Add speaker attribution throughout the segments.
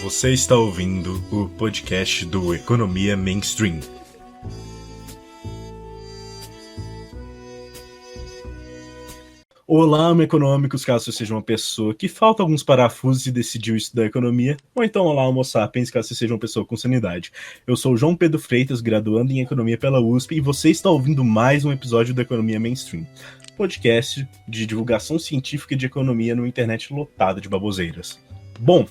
Speaker 1: Você está ouvindo o podcast do Economia Mainstream. Olá, econômicos, caso você seja uma pessoa que falta alguns parafusos e decidiu estudar economia, ou então olá, homo sapiens, caso você seja uma pessoa com sanidade. Eu sou o João Pedro Freitas, graduando em Economia pela USP, e você está ouvindo mais um episódio do Economia Mainstream, podcast de divulgação científica de economia numa internet lotada de baboseiras. Bom,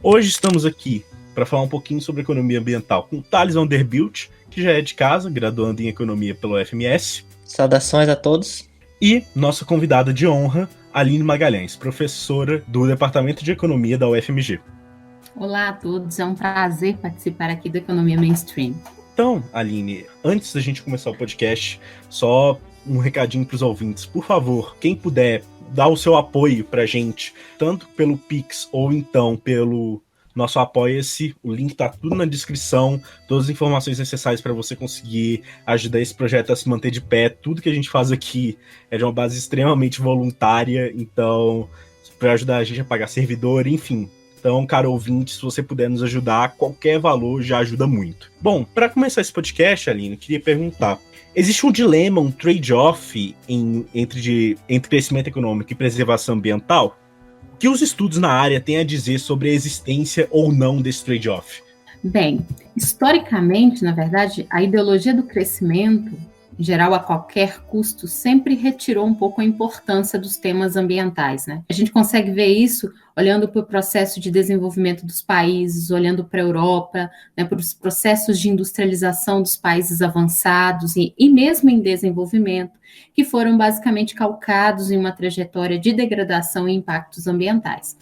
Speaker 1: hoje estamos aqui para falar um pouquinho sobre economia ambiental com Thales Vanderbilt, que já é de casa, graduando em Economia pelo FMS.
Speaker 2: Saudações a todos.
Speaker 1: E nossa convidada de honra, Aline Magalhães, professora do Departamento de Economia da UFMG.
Speaker 3: Olá a todos, é um prazer participar aqui do Economia Mainstream.
Speaker 1: Então, Aline, antes da gente começar o podcast, só um recadinho para os ouvintes. Por favor, quem puder dar o seu apoio para a gente, tanto pelo Pix ou então pelo nosso Apoia-se, o link tá tudo na descrição, todas as informações necessárias para você conseguir ajudar esse projeto a se manter de pé. Tudo que a gente faz aqui é de uma base extremamente voluntária, então, para ajudar a gente a pagar servidor, enfim. Então, caro ouvinte, se você puder nos ajudar, qualquer valor já ajuda muito. Bom, para começar esse podcast, Aline, eu queria perguntar, existe um dilema, um trade-off entre crescimento econômico e preservação ambiental? O que os estudos na área têm a dizer sobre a existência ou não desse trade-off?
Speaker 3: Bem, historicamente, na verdade, a ideologia do crescimento, em geral a qualquer custo, sempre retirou um pouco a importância dos temas ambientais, né? A gente consegue ver isso olhando para o processo de desenvolvimento dos países, olhando para a Europa, né, para os processos de industrialização dos países avançados e mesmo em desenvolvimento, que foram basicamente calcados em uma trajetória de degradação e impactos ambientais.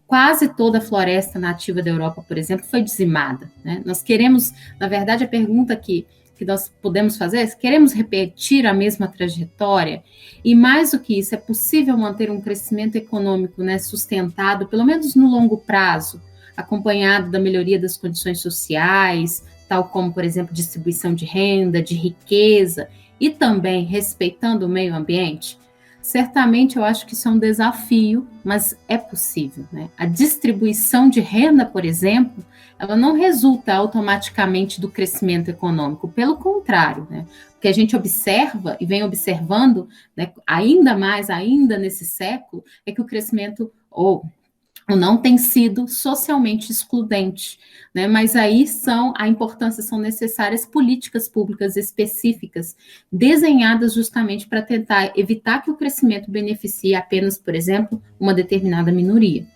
Speaker 3: Quase toda a floresta nativa da Europa, por exemplo, foi dizimada, né? Nós queremos, na verdade, a pergunta que nós podemos fazer é: queremos repetir a mesma trajetória? E mais do que isso, é possível manter um crescimento econômico, né, sustentado, pelo menos no longo prazo, acompanhado da melhoria das condições sociais, tal como, por exemplo, distribuição de renda, de riqueza, e também respeitando o meio ambiente? Certamente eu acho que isso é um desafio, mas é possível, né? A distribuição de renda, por exemplo, ela não resulta automaticamente do crescimento econômico, pelo contrário, né? O que a gente observa e vem observando, né, ainda mais, ainda nesse século, é que o crescimento não tem sido socialmente excludente, né? Mas aí a importância são necessárias políticas públicas específicas, desenhadas justamente para tentar evitar que o crescimento beneficie apenas, por exemplo, uma determinada minoria.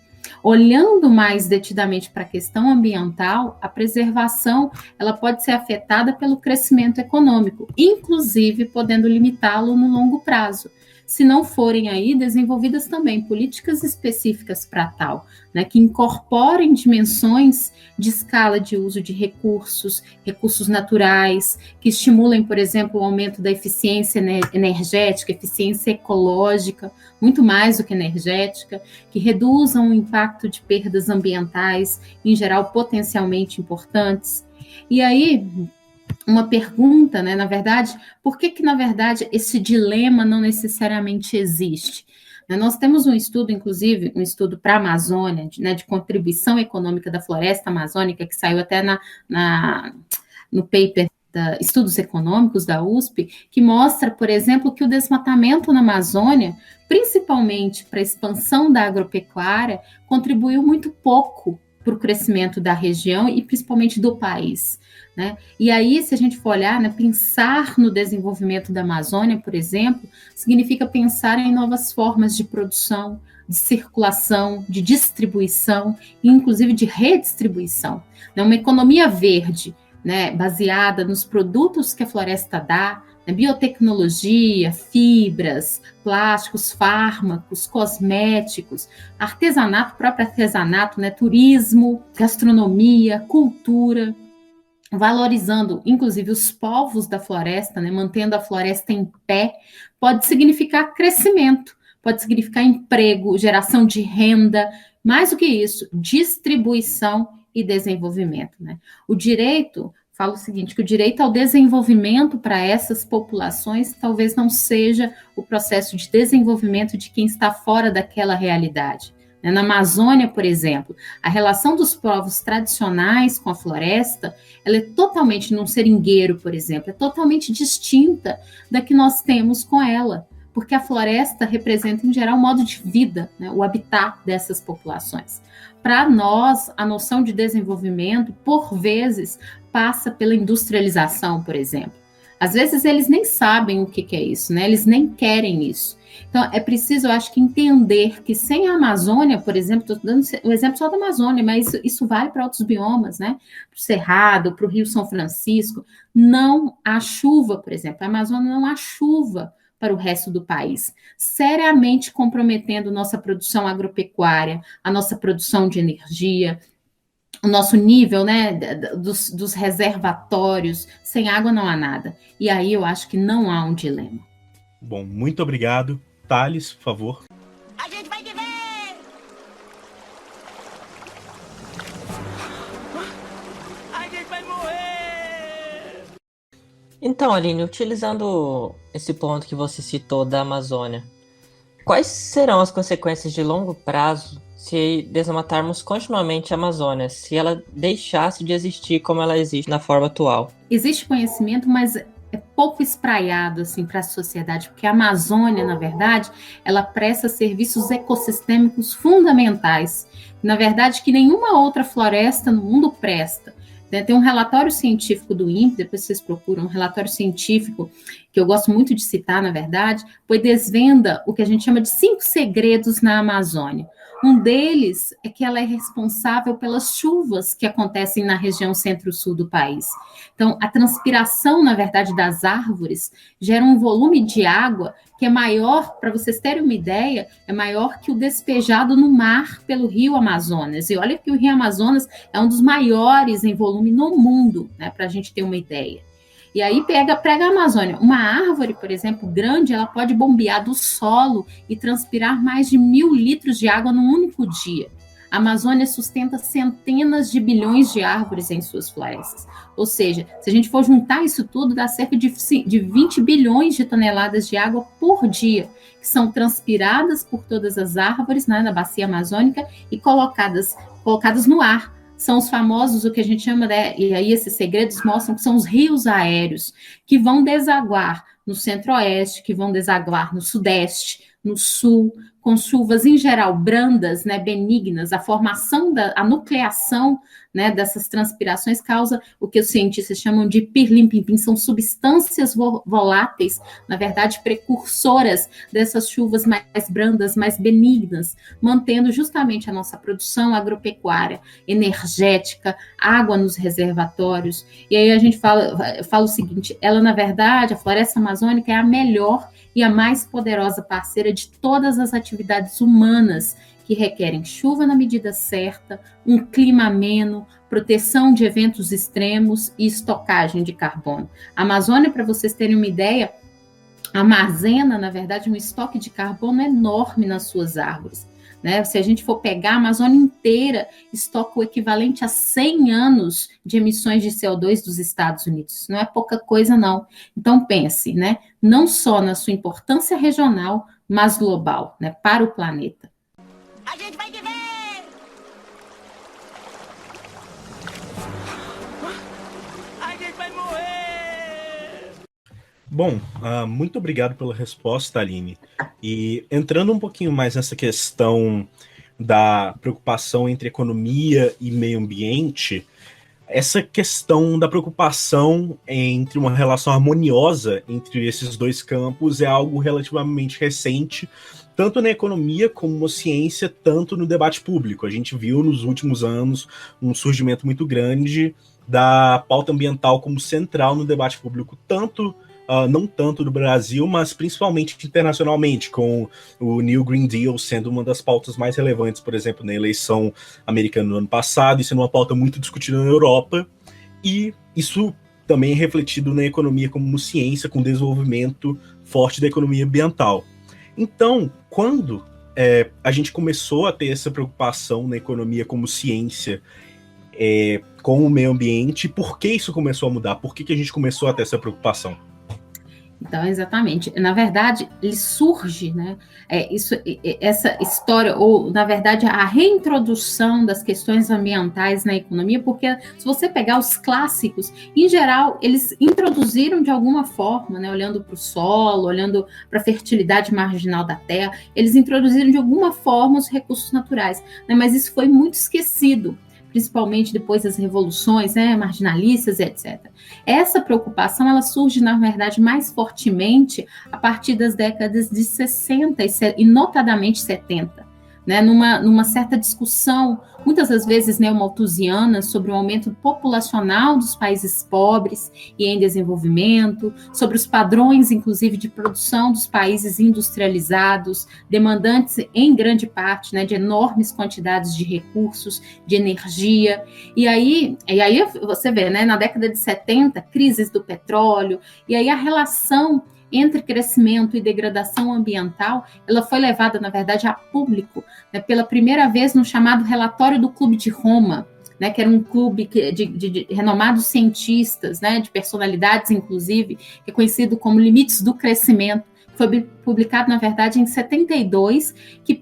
Speaker 3: Olhando mais detidamente para a questão ambiental, a preservação ela pode ser afetada pelo crescimento econômico, inclusive podendo limitá-lo no longo prazo, se não forem aí desenvolvidas também políticas específicas para tal, né, que incorporem dimensões de escala de uso de recursos naturais, que estimulem, por exemplo, o aumento da eficiência energética, eficiência ecológica, muito mais do que energética, que reduzam o impacto de perdas ambientais, em geral potencialmente importantes. E aí, uma pergunta, né, na verdade, por que na verdade esse dilema não necessariamente existe? Nós temos um estudo, inclusive, um estudo para a Amazônia, de contribuição econômica da floresta amazônica, que saiu até no paper Estudos Econômicos da USP, que mostra, por exemplo, que o desmatamento na Amazônia, principalmente para a expansão da agropecuária, contribuiu muito pouco para o crescimento da região e principalmente do país, né? E aí, se a gente for olhar, né, pensar no desenvolvimento da Amazônia, por exemplo, significa pensar em novas formas de produção, de circulação, de distribuição e inclusive de redistribuição, né? Uma economia verde, né, baseada nos produtos que a floresta dá, né, biotecnologia, fibras, plásticos, fármacos, cosméticos, artesanato, próprio artesanato, né, turismo, gastronomia, cultura, valorizando inclusive os povos da floresta, né, mantendo a floresta em pé, pode significar crescimento, pode significar emprego, geração de renda, mais do que isso, distribuição e desenvolvimento, né? O direito, fala o seguinte, que o direito ao desenvolvimento para essas populações talvez não seja o processo de desenvolvimento de quem está fora daquela realidade, Na Amazônia, por exemplo, a relação dos povos tradicionais com a floresta, ela é totalmente, num seringueiro, por exemplo, é totalmente distinta da que nós temos com ela, porque a floresta representa, em geral, o modo de vida, né, o habitat dessas populações. Para nós, a noção de desenvolvimento, por vezes, passa pela industrialização, por exemplo. Às vezes eles nem sabem o que é isso, né? Eles nem querem isso. Então, é preciso, eu acho que, entender que sem a Amazônia, por exemplo, estou dando o exemplo só da Amazônia, mas isso vale para outros biomas, né? Para o Cerrado, para o Rio São Francisco, não há chuva, por exemplo. A Amazônia não há chuva para o resto do país, seriamente comprometendo nossa produção agropecuária, a nossa produção de energia, o nosso nível, né, dos reservatórios. Sem água não há nada. E aí eu acho que não há um dilema.
Speaker 1: Bom, muito obrigado. Thales, por favor.
Speaker 2: A gente vai te ver! A gente vai morrer!
Speaker 4: Então, Aline, utilizando esse ponto que você citou da Amazônia, quais serão as consequências de longo prazo se desmatarmos continuamente a Amazônia, se ela deixasse de existir como ela existe na forma atual?
Speaker 3: Existe conhecimento, mas é pouco espraiado assim para a sociedade, porque a Amazônia, na verdade, ela presta serviços ecossistêmicos fundamentais, na verdade, que nenhuma outra floresta no mundo presta. Tem um relatório científico do INPE, depois vocês procuram, um relatório científico que eu gosto muito de citar, na verdade, pois desvenda o que a gente chama de 5 segredos na Amazônia. Um deles é que ela é responsável pelas chuvas que acontecem na região centro-sul do país. Então, a transpiração, na verdade, das árvores gera um volume de água que é maior, para vocês terem uma ideia, é maior que o despejado no mar pelo rio Amazonas. E olha que o rio Amazonas é um dos maiores em volume no mundo, né, para a gente ter uma ideia. E aí pega a Amazônia. Uma árvore, por exemplo, grande, ela pode bombear do solo e transpirar mais de 1.000 litros de água num único dia. A Amazônia sustenta centenas de bilhões de árvores em suas florestas. Ou seja, se a gente for juntar isso tudo, dá cerca de 20 bilhões de toneladas de água por dia, que são transpiradas por todas as árvores, né, na bacia amazônica e colocadas no ar. São os famosos, o que a gente chama, né, e aí esses segredos mostram que são os rios aéreos, que vão desaguar no centro-oeste, que vão desaguar no sudeste, no sul, com chuvas em geral brandas, né, benignas. A formação, a nucleação, né, dessas transpirações causa o que os cientistas chamam de pirlim-pim-pim, são substâncias voláteis, na verdade precursoras dessas chuvas mais brandas, mais benignas, mantendo justamente a nossa produção agropecuária, energética, água nos reservatórios. E aí a gente fala o seguinte, ela na verdade, a floresta amazônica é a melhor e a mais poderosa parceira de todas as atividades humanas que requerem chuva na medida certa, um clima ameno, proteção de eventos extremos e estocagem de carbono. A Amazônia, para vocês terem uma ideia, armazena, na verdade, um estoque de carbono enorme nas suas árvores. Né? Se a gente for pegar, a Amazônia inteira estoca o equivalente a 100 anos de emissões de CO2 dos Estados Unidos. Não é pouca coisa, não. Então, pense, né? Não só na sua importância regional, mas global, né? Para o planeta.
Speaker 2: A gente vai te ver! A gente vai morrer!
Speaker 1: Bom, muito obrigado pela resposta, Aline. E entrando um pouquinho mais nessa questão da preocupação entre economia e meio ambiente, essa questão da preocupação entre uma relação harmoniosa entre esses dois campos é algo relativamente recente, tanto na economia como na ciência, tanto no debate público. A gente viu nos últimos anos um surgimento muito grande da pauta ambiental como central no debate público, não tanto no Brasil, mas principalmente internacionalmente, com o New Green Deal sendo uma das pautas mais relevantes, por exemplo, na eleição americana no ano passado, e sendo uma pauta muito discutida na Europa, e isso também é refletido na economia como ciência, com desenvolvimento forte da economia ambiental. Então, quando a gente começou a ter essa preocupação na economia como ciência, com o meio ambiente, por que isso começou a mudar? Por que a gente começou a ter essa preocupação?
Speaker 3: Então, exatamente. Na verdade, ele surge, né? Essa história, ou, na verdade, a reintrodução das questões ambientais na economia, porque se você pegar os clássicos, em geral, eles introduziram de alguma forma, né? Olhando para o solo, olhando para a fertilidade marginal da terra, eles introduziram de alguma forma os recursos naturais, né? Mas isso foi muito esquecido, principalmente depois das revoluções, né, marginalistas, etc. Essa preocupação, ela surge, na verdade, mais fortemente a partir das décadas de 60 e notadamente 70, né, numa certa discussão, muitas das vezes neomalthusiana, sobre o aumento populacional dos países pobres e em desenvolvimento, sobre os padrões, inclusive, de produção dos países industrializados, demandantes, em grande parte, né, de enormes quantidades de recursos, de energia. E aí você vê, né, na década de 70, crises do petróleo, e aí a relação entre crescimento e degradação ambiental, ela foi levada, na verdade, a público, né, pela primeira vez no chamado Relatório do Clube de Roma, né, que era um clube de renomados cientistas, né, de personalidades, inclusive, que é conhecido como Limites do Crescimento. Foi publicado, na verdade, em 72, que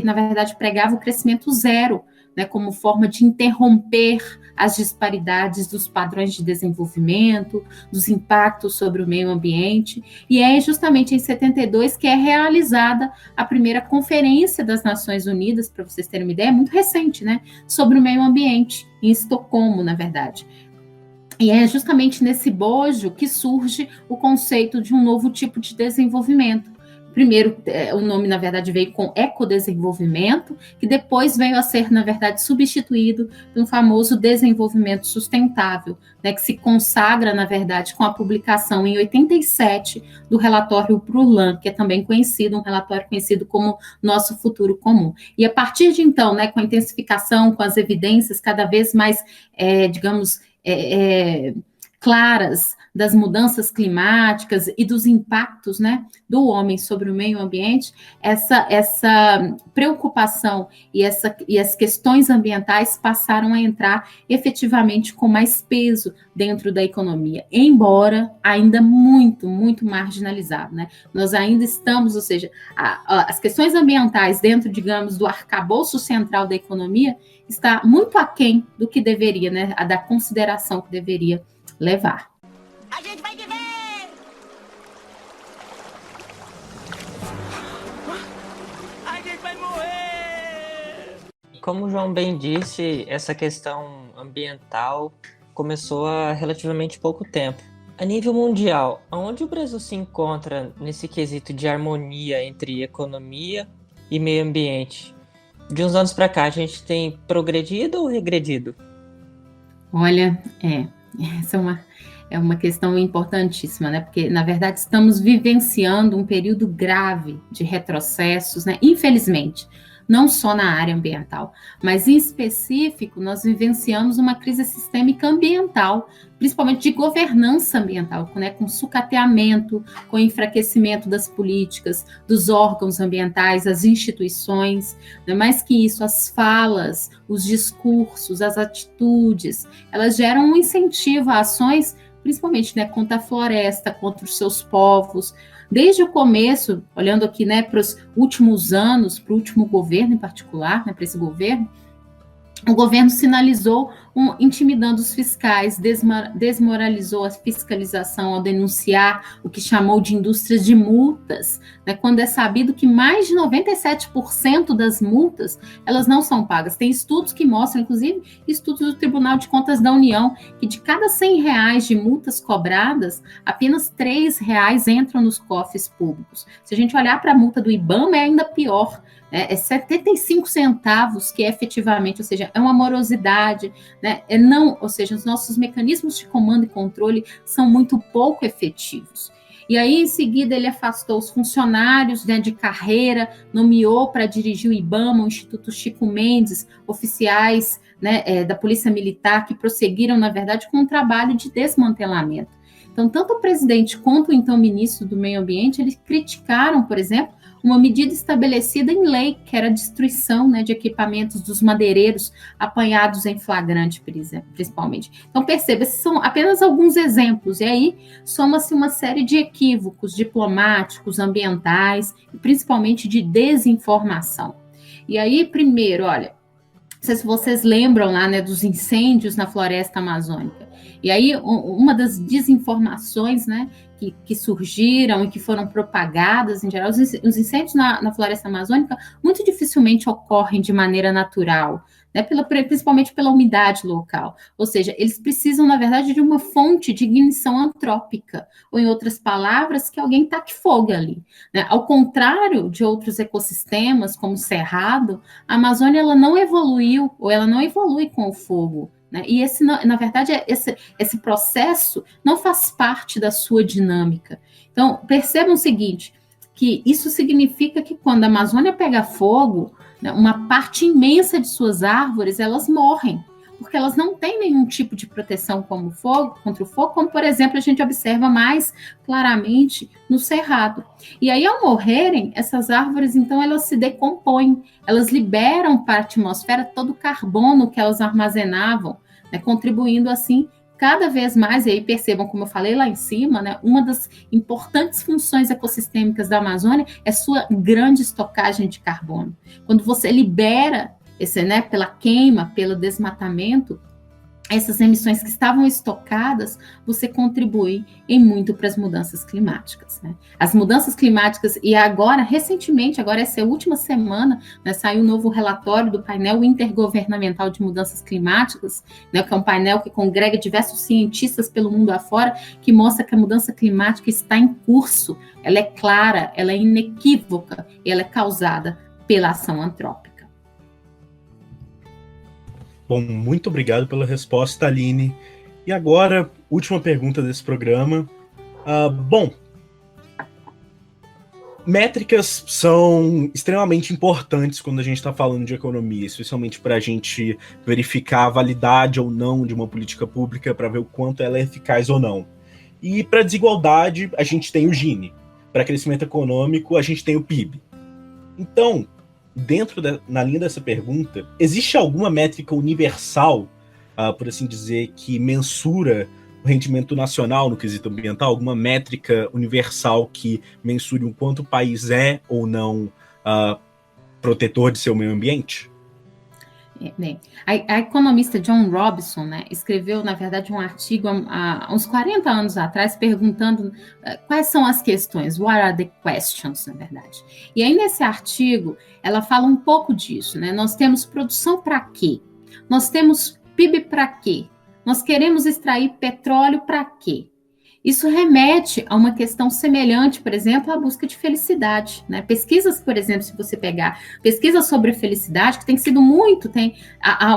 Speaker 3: na verdade pregava o crescimento zero, né, como forma de interromper as disparidades dos padrões de desenvolvimento, dos impactos sobre o meio ambiente, e é justamente em 72 que é realizada a primeira Conferência das Nações Unidas, para vocês terem uma ideia, muito recente, né, sobre o meio ambiente, em Estocolmo, na verdade. E é justamente nesse bojo que surge o conceito de um novo tipo de desenvolvimento. Primeiro, o nome, na verdade, veio com ecodesenvolvimento, que depois veio a ser, na verdade, substituído pelo famoso desenvolvimento sustentável, né, que se consagra, na verdade, com a publicação em 87 do relatório Brundtland, que é também conhecido, um relatório conhecido como Nosso Futuro Comum. E a partir de então, né, com a intensificação, com as evidências cada vez mais, claras das mudanças climáticas e dos impactos, né, do homem sobre o meio ambiente, essa preocupação e as questões ambientais passaram a entrar efetivamente com mais peso dentro da economia, embora ainda muito, muito marginalizado, né? Nós ainda estamos, ou seja, as questões ambientais dentro, digamos, do arcabouço central da economia está muito aquém do que deveria, né, da consideração que deveria levar.
Speaker 2: A gente vai viver! A gente vai morrer!
Speaker 4: Como o João bem disse, essa questão ambiental começou há relativamente pouco tempo. A nível mundial, onde o Brasil se encontra nesse quesito de harmonia entre economia e meio ambiente? De uns anos para cá, a gente tem progredido ou regredido?
Speaker 3: Olha, essa é uma questão importantíssima, né? Porque, na verdade, estamos vivenciando um período grave de retrocessos, né? Infelizmente, não só na área ambiental, mas em específico, nós vivenciamos uma crise sistêmica ambiental, principalmente de governança ambiental, né? Com sucateamento, com enfraquecimento das políticas, dos órgãos ambientais, as instituições, né? Mais que isso, as falas, os discursos, as atitudes, elas geram um incentivo a ações, principalmente, né, contra a floresta, contra os seus povos. Desde o começo, olhando aqui, né, para os últimos anos, para o último governo em particular, né, para esse governo, o governo sinalizou intimidando os fiscais, desmoralizou a fiscalização ao denunciar o que chamou de indústrias de multas, né, quando é sabido que mais de 97% das multas, elas não são pagas. Tem estudos que mostram, inclusive estudos do Tribunal de Contas da União, que de cada R$100 de multas cobradas, apenas R$3 entram nos cofres públicos. Se a gente olhar para a multa do IBAMA, é ainda pior. É 75 centavos que é efetivamente, ou seja, é uma morosidade, né? Ou seja, os nossos mecanismos de comando e controle são muito pouco efetivos. E aí, em seguida, ele afastou os funcionários, né, de carreira, nomeou para dirigir o IBAMA, o Instituto Chico Mendes, oficiais, né, da Polícia Militar, que prosseguiram, na verdade, com um trabalho de desmantelamento. Então, tanto o presidente quanto o então ministro do Meio Ambiente, eles criticaram, por exemplo, uma medida estabelecida em lei, que era a destruição, né, de equipamentos dos madeireiros apanhados em flagrante, principalmente. Então, perceba, esses são apenas alguns exemplos, e aí soma-se uma série de equívocos diplomáticos, ambientais, e principalmente de desinformação. E aí, primeiro, olha, não sei se vocês lembram lá, né, dos incêndios na floresta amazônica. E aí, uma das desinformações, né, que surgiram e que foram propagadas, em geral, os incêndios na floresta amazônica muito dificilmente ocorrem de maneira natural, né, principalmente pela umidade local. Ou seja, eles precisam, na verdade, de uma fonte de ignição antrópica, ou, em outras palavras, que alguém taque fogo ali, né? Ao contrário de outros ecossistemas, como o cerrado, a Amazônia ela não evoluiu, ou ela não evolui com o fogo. E na verdade, esse processo não faz parte da sua dinâmica. Então, percebam o seguinte, que isso significa que quando a Amazônia pega fogo, né, uma parte imensa de suas árvores, elas morrem, porque elas não têm nenhum tipo de proteção contra o fogo, como, por exemplo, a gente observa mais claramente no cerrado. E aí, ao morrerem, essas árvores, então, elas se decompõem, elas liberam para a atmosfera todo o carbono que elas armazenavam, né, contribuindo assim cada vez mais, e aí percebam, como eu falei lá em cima, né, uma das importantes funções ecossistêmicas da Amazônia é sua grande estocagem de carbono. Quando você libera né, pela queima, pelo desmatamento, essas emissões que estavam estocadas, você contribui em muito para as mudanças climáticas, né? As mudanças climáticas, e agora, recentemente, agora essa última semana, né, saiu um novo relatório do painel intergovernamental de mudanças climáticas, né, que é um painel que congrega diversos cientistas pelo mundo afora, que mostra que a mudança climática está em curso, ela é clara, ela é inequívoca, e ela é causada pela ação antrópica.
Speaker 1: Bom, muito obrigado pela resposta, Aline. E agora, última pergunta desse programa. Métricas são extremamente importantes quando a gente está falando de economia, especialmente para a gente verificar a validade ou não de uma política pública, para ver o quanto ela é eficaz ou não. E para desigualdade, a gente tem o Gini. Para crescimento econômico, a gente tem o PIB. Então, na linha dessa pergunta, existe alguma métrica universal, por assim dizer, que mensura o rendimento nacional no quesito ambiental? Alguma métrica universal que mensure o quanto o país é ou não protetor de seu meio ambiente?
Speaker 3: Bem, a economista John Robinson, né, escreveu, na verdade, um artigo há uns 40 anos atrás, perguntando quais são as questões, what are the questions, na verdade. E aí, nesse artigo, ela fala um pouco disso, né? Nós temos produção para quê? Nós temos PIB para quê? Nós queremos extrair petróleo para quê? Isso remete a uma questão semelhante, por exemplo, à busca de felicidade, né? Pesquisas, por exemplo, se você pegar pesquisas sobre felicidade, que tem sido tem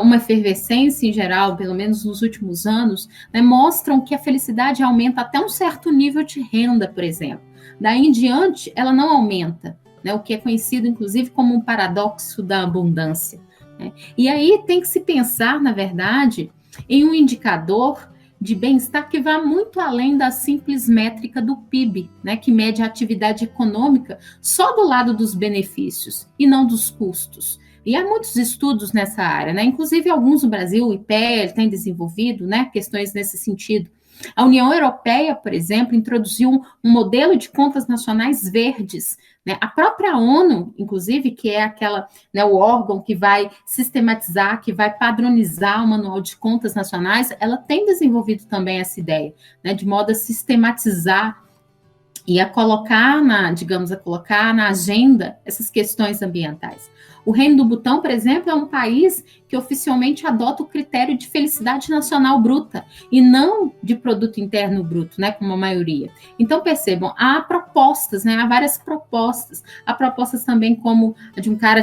Speaker 3: uma efervescência em geral, pelo menos nos últimos anos, né, mostram que a felicidade aumenta até um certo nível de renda, por exemplo. Daí em diante, ela não aumenta, né? O que é conhecido, inclusive, como um paradoxo da abundância, né? E aí tem que se pensar, na verdade, em um indicador de bem-estar que vai muito além da simples métrica do PIB, né, que mede a atividade econômica só do lado dos benefícios e não dos custos. E há muitos estudos nessa área, né, inclusive alguns no Brasil, o IPEA tem desenvolvido, né, questões nesse sentido. A União Europeia, por exemplo, introduziu um modelo de contas nacionais verdes, né? A própria ONU, inclusive, que é né, o órgão que vai sistematizar, que vai padronizar o Manual de Contas Nacionais, ela tem desenvolvido também essa ideia, né, de modo a sistematizar e a colocar na agenda essas questões ambientais. O Reino do Butão, por exemplo, é um país que oficialmente adota o critério de felicidade nacional bruta e não de produto interno bruto, né, como a maioria. Então, percebam, há propostas, né, há várias propostas. Há propostas também como a de um cara,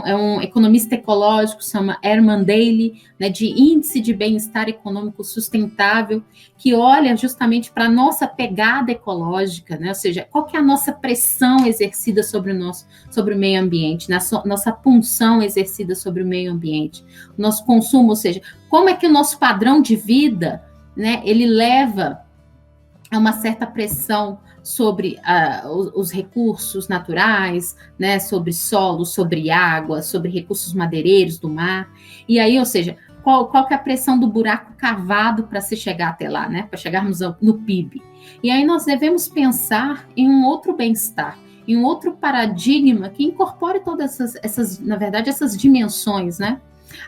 Speaker 3: é um economista ecológico, chama Herman Daly, né, de índice de bem-estar econômico sustentável, que olha justamente para a nossa pegada ecológica, né, ou seja, qual que é a nossa pressão exercida sobre o meio ambiente, nossa punção exercida sobre o meio ambiente, o nosso consumo, ou seja, como é que o nosso padrão de vida, né, ele leva a uma certa pressão sobre os recursos naturais, né, sobre solo, sobre água, sobre recursos madeireiros do mar. E aí, ou seja, qual que é a pressão do buraco cavado para se chegar até lá, né, para chegarmos no PIB. E aí nós devemos pensar em um outro bem-estar, em um outro paradigma que incorpore todas na verdade, essas dimensões, né?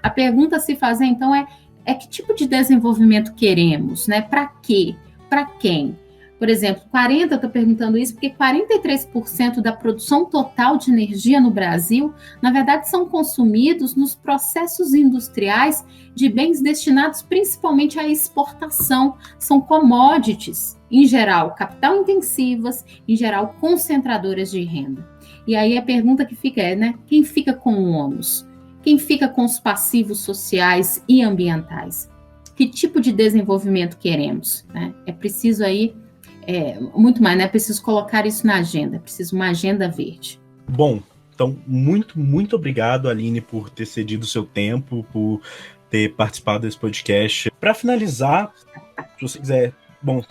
Speaker 3: A pergunta a se fazer, então, é que tipo de desenvolvimento queremos, né? Para quê? Para quem? Por exemplo, eu estou perguntando isso porque 43% da produção total de energia no Brasil, na verdade, são consumidos nos processos industriais de bens destinados principalmente à exportação. São commodities, em geral, capital intensivas, em geral, concentradoras de renda. E aí a pergunta que fica né? Quem fica com o ônus? Quem fica com os passivos sociais e ambientais? Que tipo de desenvolvimento queremos? Né? É preciso aí muito mais, né? É preciso colocar isso na agenda, é preciso uma agenda verde.
Speaker 1: Bom, então, muito obrigado, Aline, por ter cedido o seu tempo, por ter participado desse podcast. Para finalizar, se você quiser,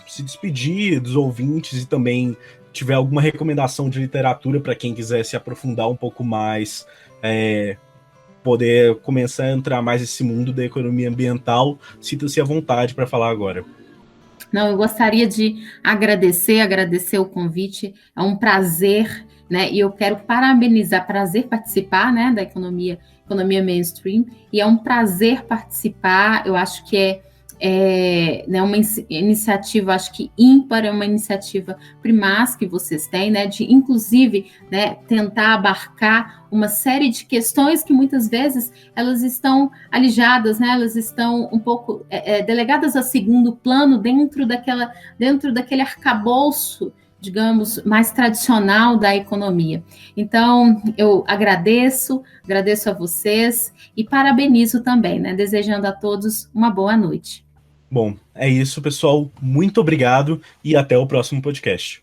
Speaker 1: se despedir dos ouvintes e também tiver alguma recomendação de literatura para quem quiser se aprofundar um pouco mais, poder começar a entrar mais nesse mundo da economia ambiental, sinta-se à vontade para falar agora.
Speaker 3: Não, eu gostaria de agradecer o convite, é um prazer, né, e eu quero prazer participar, né, da economia mainstream, e é um prazer participar, eu acho que né, uma iniciativa, acho que ímpar, é uma iniciativa primaz que vocês têm, né, de inclusive, né, tentar abarcar uma série de questões que muitas vezes elas estão alijadas, né, elas estão um pouco delegadas a segundo plano dentro daquele arcabouço, digamos, mais tradicional da economia. Então, eu agradeço a vocês e parabenizo também, né, desejando a todos uma boa noite.
Speaker 1: Bom, é isso, pessoal. Muito obrigado e até o próximo podcast.